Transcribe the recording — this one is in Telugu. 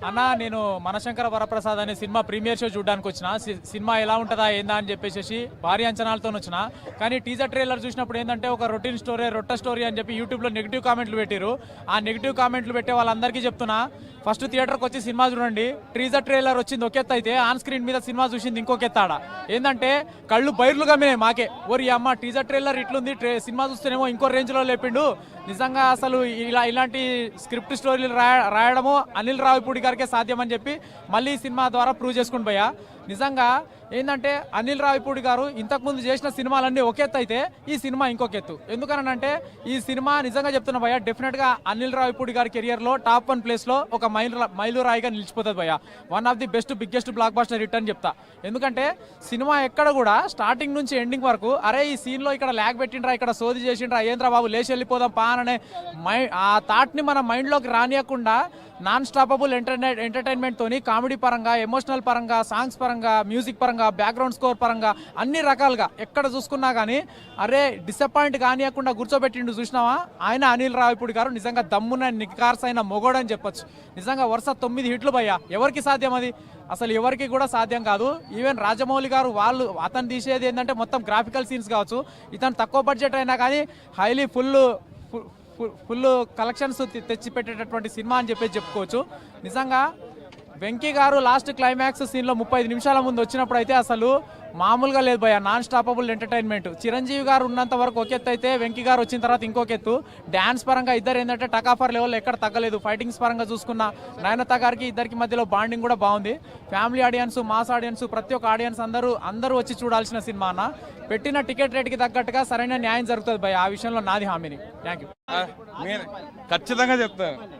అన్న నేను మనశంకర వరప్రసాద్ అనే సినిమా ప్రీమియర్ షో చూడడానికి వచ్చిన. సినిమా ఎలా ఉంటుందా ఏందా అని చెప్పేసి భారీ అంచనాలతో వచ్చిన. కానీ టీజర్ ట్రైలర్ చూసినప్పుడు ఏంటంటే ఒక రొటీన్ స్టోరీ, రొట్ట స్టోరీ అని చెప్పి యూట్యూబ్లో నెగిటివ్ కామెంట్లు పెట్టారు. ఆ నెగిటివ్ కామెంట్లు పెట్టే వాళ్ళందరికీ చెప్తున్నా, ఫస్ట్ థియేటర్కి వచ్చి సినిమా చూడండి. టీజర్ ట్రైలర్ వచ్చింది ఒక ఎత్తు అయితే ఆన్ స్క్రీన్ మీద సినిమా చూసింది ఇంకొక ఎత్తాడ. ఏంటంటే కళ్ళు బైర్లు గమ్మినాయి మాకే. ఓరి అమ్మ టీజర్ ట్రైలర్ ఇట్లుంది, సినిమా చూస్తేనేమో ఇంకో రేంజ్లో లేపిండు. నిజంగా అసలు ఇలాంటి స్క్రిప్ట్ స్టోరీలు రాయడము అనిల్ రావిపూడి గారికే సాధ్యమని చెప్పి మళ్ళీ సినిమా ద్వారా ప్రూవ్ చేసుకుని పోయా. నిజంగా ఏంటంటే అనిల్ రావిపూడి గారు ఇంతకుముందు చేసిన సినిమాలన్నీ ఒక ఎత్తు అయితే ఈ సినిమా ఇంకొక ఎత్తు. ఎందుకనంటే ఈ సినిమా నిజంగా చెప్తున్నా భయ్య, డెఫినెట్గా అనిల్ రావిపూడి గారి కెరియర్లో టాప్ 1 ప్లేస్లో ఒక మైలురాయిగా నిలిచిపోతుంది భయ్య. One of the best biggest block buster hit అని చెప్తా. ఎందుకంటే సినిమా ఎక్కడ కూడా స్టార్టింగ్ నుంచి ఎండింగ్ వరకు అరే ఈ సీన్లో ఇక్కడ ల్యాగ్ పెట్టిండ్రా, ఇక్కడ సోది చేసిండ్రా, ఏంద్రా బాబు లేచి వెళ్ళిపోదాం పా అనే ఆ థాట్ని మన మైండ్లోకి రానియకుండా నాన్ స్టాపబుల్ ఎంటర్టైన్మెంట్ తోని కామెడీ పరంగా, ఎమోషనల్ పరంగా, సాంగ్స్ పరంగా, మ్యూజిక్ పరంగా, బ్యాక్గ్రౌండ్ స్కోర్ పరంగా అన్ని రకాలుగా ఎక్కడ చూసుకున్నా కానీ అరే డిసప్పాయింట్ కానియకుండా కూర్చోబెట్టిండు. చూసినావా ఆయన అనిల్ రావిపూడి గారు నిజంగా దమ్మున నికార్స్ అయిన మొగోడని చెప్పొచ్చు. నిజంగా వరుస 9 హిట్లు భయ్యా. ఎవరికి సాధ్యం అది? అసలు ఎవరికి కూడా సాధ్యం కాదు. ఈవెన్ రాజమౌళి గారు అతను తీసేది ఏంటంటే మొత్తం గ్రాఫికల్ సీన్స్ కావచ్చు. ఇతను తక్కువ బడ్జెట్ అయినా కానీ హైలీ ఫుల్ కలెక్షన్స్ తెచ్చిపెట్టేటటువంటి సినిమా అని చెప్పేసి చెప్పుకోవచ్చు. నిజంగా వెంకీ గారు లాస్ట్ క్లైమాక్స్ సీన్లో 35 నిమిషాల ముందు వచ్చినప్పుడు అయితే అసలు మామూలుగా లేదు భయ్య, నాన్ స్టాపబుల్ ఎంటర్టైన్మెంట్. చిరంజీవి గారు ఉన్నంత వరకు ఒక ఎత్తు అయితే వెంకీ గారు వచ్చిన తర్వాత ఇంకొక ఎత్తు. డ్యాన్స్ పరంగా ఇద్దరు ఏంటంటే టకాఫర్ లెవెల్ ఎక్కడ తగ్గలేదు. ఫైటింగ్స్ పరంగా చూసుకున్న నయనత గారికి ఇద్దరికి మధ్యలో బాండింగ్ కూడా బాగుంది. ఫ్యామిలీ ఆడియన్స్, మాస్ ఆడియన్స్, ప్రతి ఒక్క ఆడియన్స్ అందరూ వచ్చి చూడాల్సిన సినిమా అన్న. పెట్టిన టికెట్ రేట్కి తగ్గట్టుగా సరైన న్యాయం జరుగుతుంది భయ్య. ఆ విషయంలో నాది హామీని. Thank you. ఖచ్చితంగా చెప్తాను.